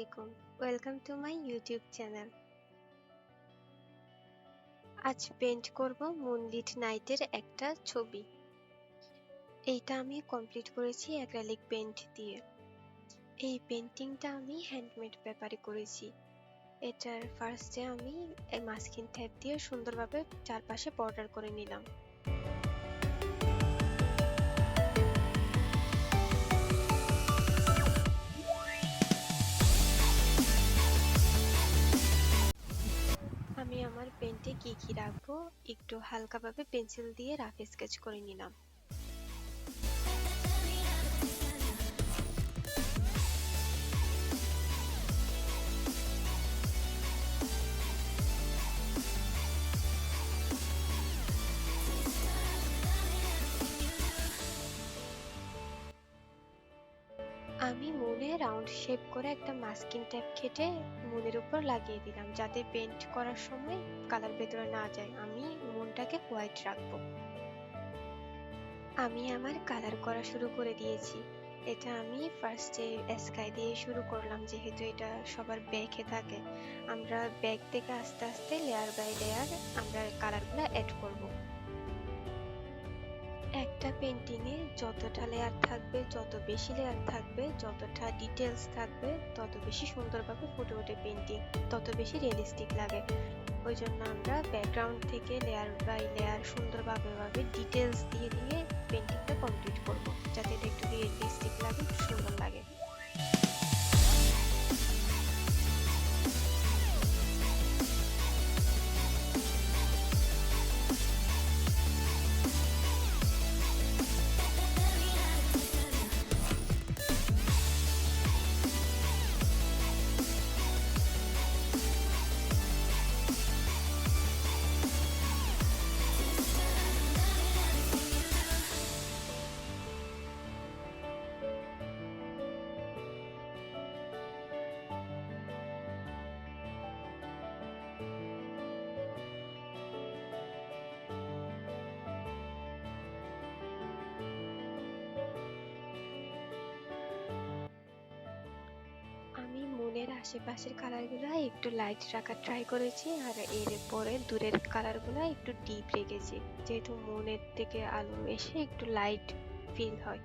আলাইকুম। Welcome to my YouTube channel. আজ paint করব মুনলিট নাইটের একটা ছবি। এইটা আমি কমপ্লিট করেছি অ্যাক্রিলিক পেইন্ট দিয়ে। এই পেইন্টিংটা আমি হ্যান্ডমেড পেপারে করেছি। এটার ফার্স্টে আমি মাস্কিং টেপ দিয়ে সুন্দরভাবে চারপাশে বর্ডার করে নিলাম। আমি আমার পেইন্টে কি রাখবো একটু হালকাভাবে পেন্সিল দিয়ে রাফ স্কেচ করে নিলাম। আমি মুনে রাউন্ড শেপ করে একটা মাস্কিং টেপ কেটে মুনের উপর লাগিয়ে দিলাম, যাতে পেইন্ট করার সময় কালার ভেতরে না যায়। আমি মুনটাকে হোয়াইট রাখবো। আমি আমার কালার করা শুরু করে দিয়েছি। এটা আমি ফার্স্টে স্কাই দিয়ে শুরু করলাম, যেহেতু এটা সবার ব্যাকে থাকে। আমরা ব্যাক থেকে আস্তে আস্তে লেয়ার বাই লেয়ার আমরা কালারগুলো অ্যাড করব। একটা পেইন্টিংয়ে যতটা লেয়ার থাকবে, যত বেশি লেয়ার থাকবে, যতটা ডিটেলস থাকবে, তত বেশি সুন্দরভাবে ফুটে ওঠে পেইন্টিং, তত বেশি রিয়েলিস্টিক লাগে। ওই জন্য আমরা ব্যাকগ্রাউন্ড থেকে লেয়ার বাই লেয়ার সুন্দরভাবে ডিটেলস দিয়ে দিয়ে পেইন্টিংটা কমপ্লিট করব, যাতে এটা একটু রিয়েলিস্টিক লাগে, একটু সুন্দর লাগে। আমি মুনের আশেপাশের কালারগুলো একটু লাইট রাখার ট্রাই করেছি, আর এর পরে দূরের কালারগুলো একটু ডিপ রেখেছি, যেহেতু মুনের থেকে আলো এসে একটু লাইট ফিল হয়।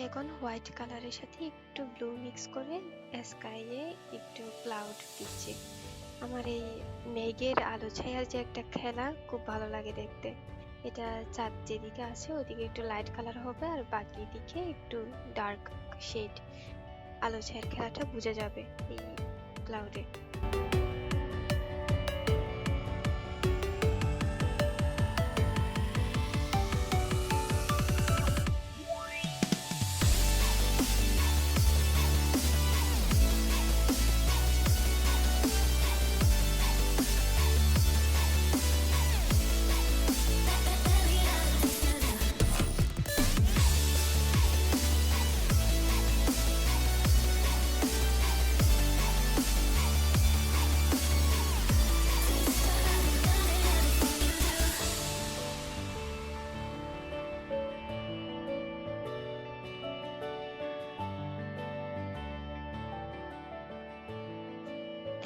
এখন হোয়াইট কালারের সাথে একটু ব্লু মিক্স করে স্কাইয়ে একটু ক্লাউড দিচ্ছি। আমার এই মেঘের আলো ছায়ার যে একটা খেলা খুব ভালো লাগে দেখতে। এটা চাঁদ যেদিকে আছে ওইদিকে একটু লাইট কালার হবে আর বাকি দিকে একটু ডার্ক শেড। আলো ছায়ার খেলাটা বোঝা যাবে এই ক্লাউডে।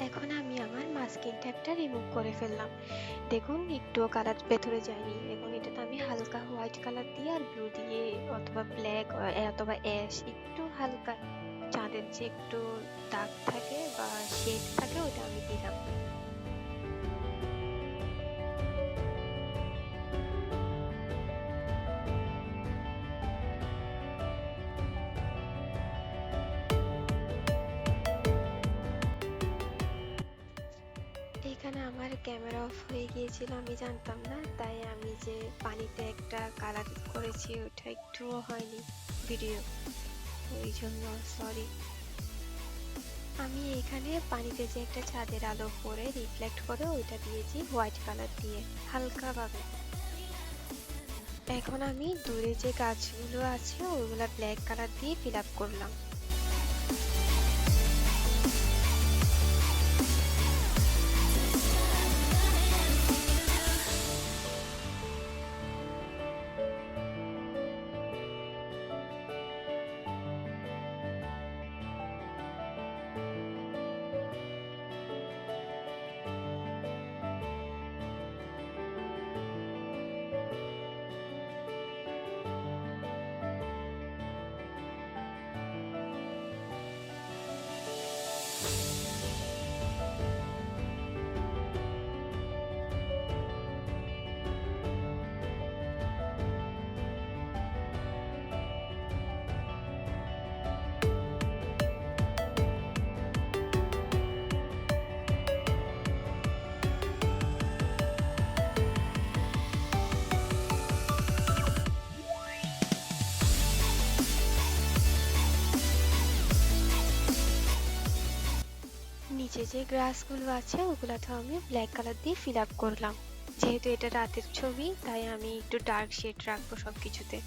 এখন আমি আমার মাস্কিং ট্যাপটা রিমুভ করে ফেললাম। দেখুন একটুও কালার ভেতরে যায়নি। এখন এটাতে আমি হালকা হোয়াইট কালার দিয়ে আর ব্লু দিয়ে অথবা ব্ল্যাক অথবা অ্যাশ একটু হালকা চাঁদের যে একটু দাগ থাকে বা শেড থাকে ওটা আমি দিলাম। এখানে আমার ক্যামেরা অফ হয়ে গিয়েছিল, আমি জানতাম না, তাই আমি যে পানিতে একটা কালার করেছি ওটা একটুও হয়নি ভিডিও, ওই জন্য সরি। আমি এখানে পানিতে যে একটা চাঁদের আলো পরে রিফ্লেক্ট করে ওইটা দিয়েছি হোয়াইট কালার দিয়ে হালকাভাবে। এখন আমি দূরে যে গাছগুলো আছে ওইগুলা ব্ল্যাক কালার দিয়ে ফিল আপ করলাম। নিচে যে গ্রাসগুলো আছে ওগুলাতেও আমি ব্ল্যাক কালার দিয়ে ফিল আপ করলাম। যেহেতু এটা রাতের ছবি তাই আমি একটু ডার্ক শেড রাখবো সবকিছুতে।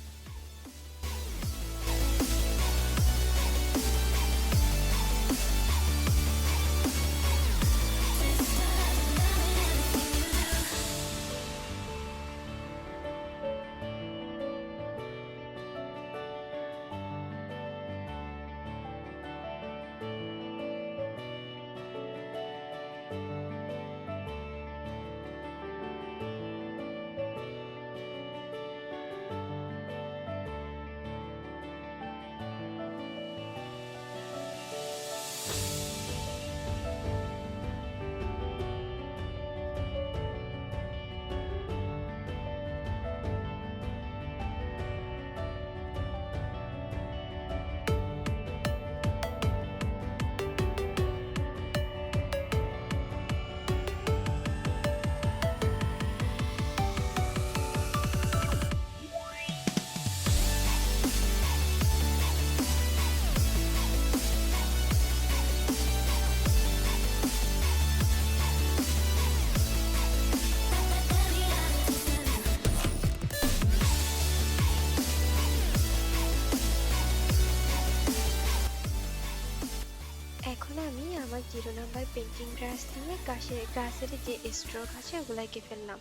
এখন আমি আমার 0 নাম্বার পেন্টিং ব্রাশ দিয়ে গাছের যে স্ট্রোক আছে ওগুলো এঁকে ফেললাম।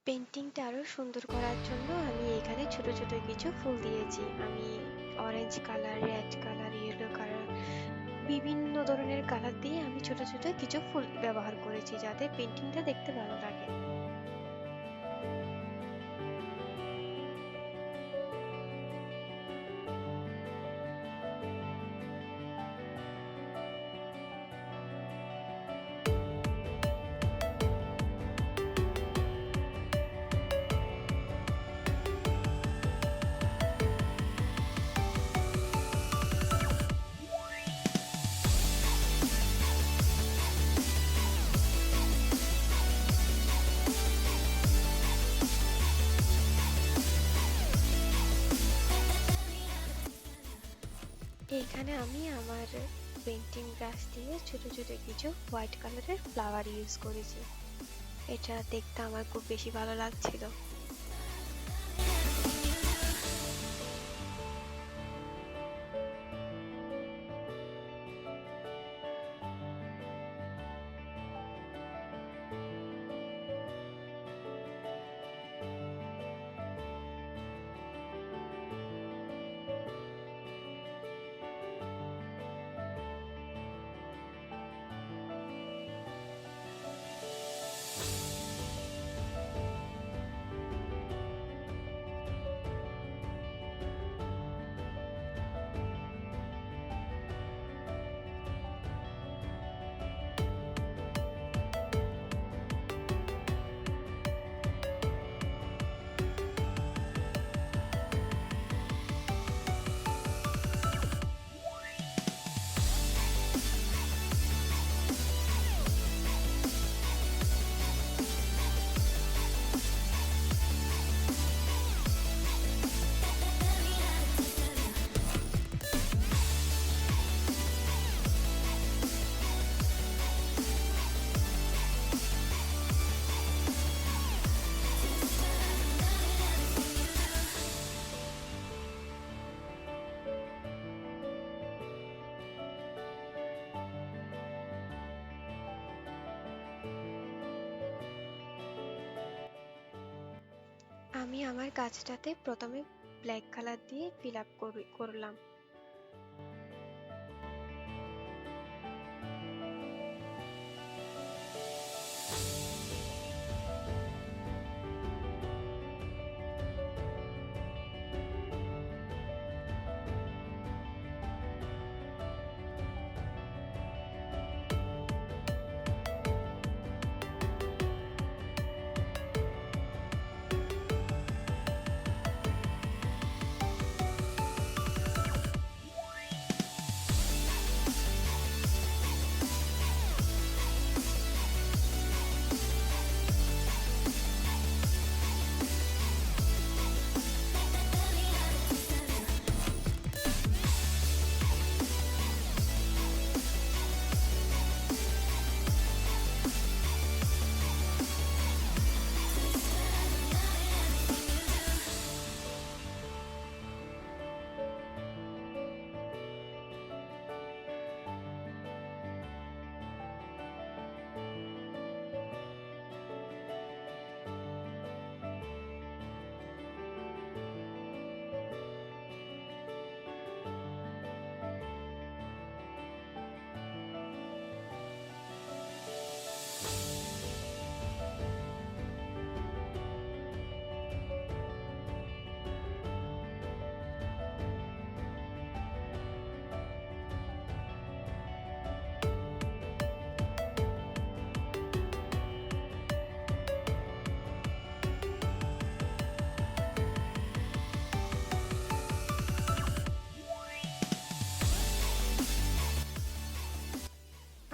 পেন্টিংটা আরো সুন্দর করার জন্য আমি এখানে ছোট ছোট কিছু ফুল দিয়েছি। আমি orange colour, red colour, yellow colour, বিভিন্ন ধরনের কালার দিয়ে আমি ছোট ছোট কিছু ফুল ব্যবহার করেছি যাতে পেন্টিংটা দেখতে ভালো লাগে। এখানে আমি আমার পেন্টিং ব্রাশ দিয়ে ছোট ছোট কিছু হোয়াইট কালারের ফ্লাওয়ার ইউজ করেছি। এটা দেখতে আমার খুব বেশি ভালো লাগছিল। আমি আমার গাছটাতে প্রথমে ব্ল্যাক কালার দিয়ে ফিল আপ করলাম।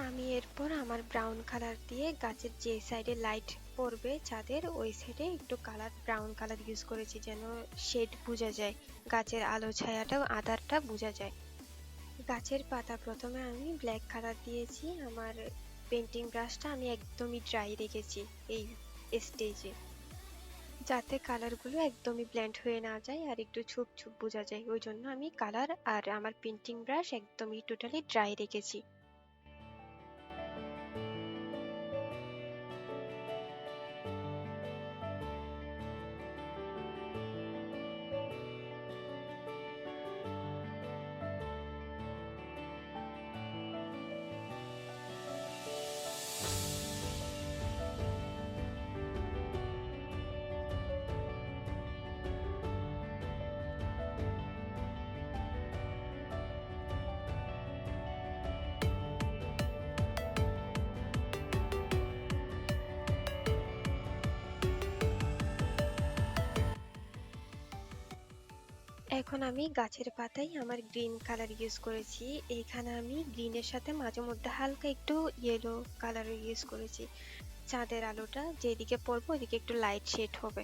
আমি এরপর আমার ব্রাউন কালার দিয়ে গাছের যে সাইডে লাইট পড়বে ছাদের ওই সাইডে একটু কালার ব্রাউন কালার ইউজ করেছি যেন শেড বোঝা যায়, গাছের আলো ছায়াটাও আধারটা বোঝা যায়। গাছের পাতা প্রথমে আমি ব্ল্যাক কালার দিয়েছি। আমার পেন্টিং ব্রাশটা আমি একদমই ড্রাই রেখেছি এই স্টেজে, যাতে কালারগুলো একদমই ব্লেন্ড হয়ে না যায় আর একটু ছুপ ছুপ বোঝা যায়। ওই জন্য আমি কালার আর আমার পেন্টিং ব্রাশ একদমই টোটালি ড্রাই রেখেছি। এখন আমি গাছের পাতায় আমার গ্রিন কালার ইউজ করেছি। এইখানে আমি গ্রিনের সাথে মাঝে মধ্যে হালকা একটু ইয়েলো কালারও ইউজ করেছি। চাঁদের আলোটা যেদিকে পড়বে ওইদিকে একটু লাইট শেড হবে।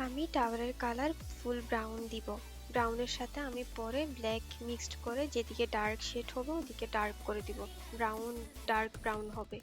আমি টাওয়ারের কালার ফুল ব্রাউন দিব। ব্রাউনের সাথে আমি পরে ব্ল্যাক মিক্সড করে যেদিকে ডার্ক শেড হবে ওদিকে ডার্ক করে দিব। ব্রাউন ডার্ক ব্রাউন হবে।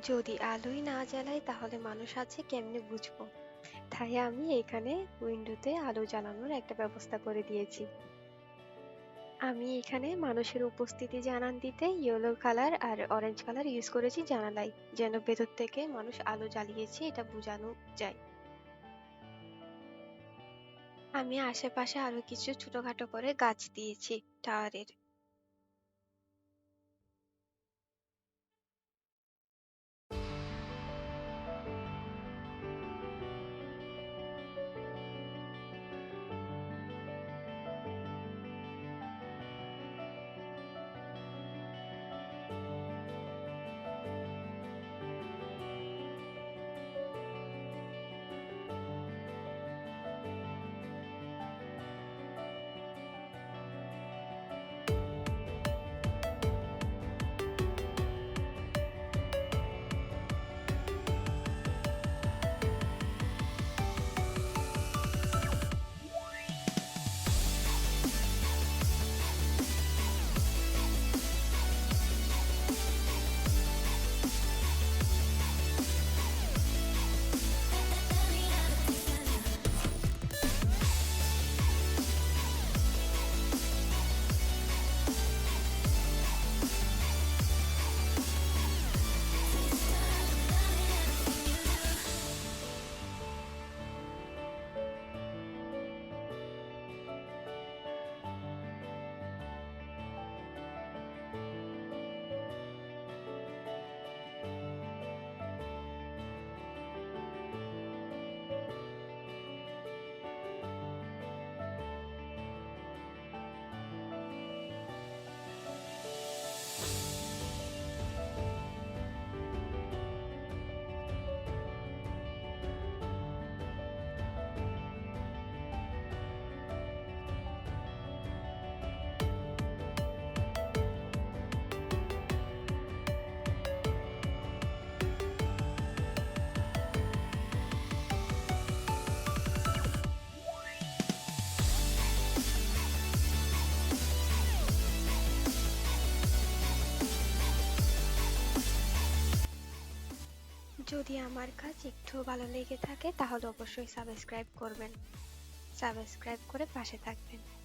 যদি আলোই না জ্বালাই তাহলে মানুষ আছে কেমনে বুঝবো? তাই আমি এখানে উইন্ডোতে আলো জ্বালানোর একটা ব্যবস্থা করে দিয়েছি। আমি এখানে মানুষের উপস্থিতি জানান দিতে ইয়েলো কালার আর অরেঞ্জ কালার ইউজ করেছি জানালায়, যেন ভেতর থেকে মানুষ আলো জ্বালিয়েছে এটা বোঝানো যায়। আমি আশেপাশে আরো কিছু ছোটখাটো করে গাছ দিয়েছি টাওয়ারের। যদি আমার কাজ একটু ভালো লেগে থাকে তাহলে অবশ্যই সাবস্ক্রাইব করবেন, সাবস্ক্রাইব করে পাশে থাকবেন।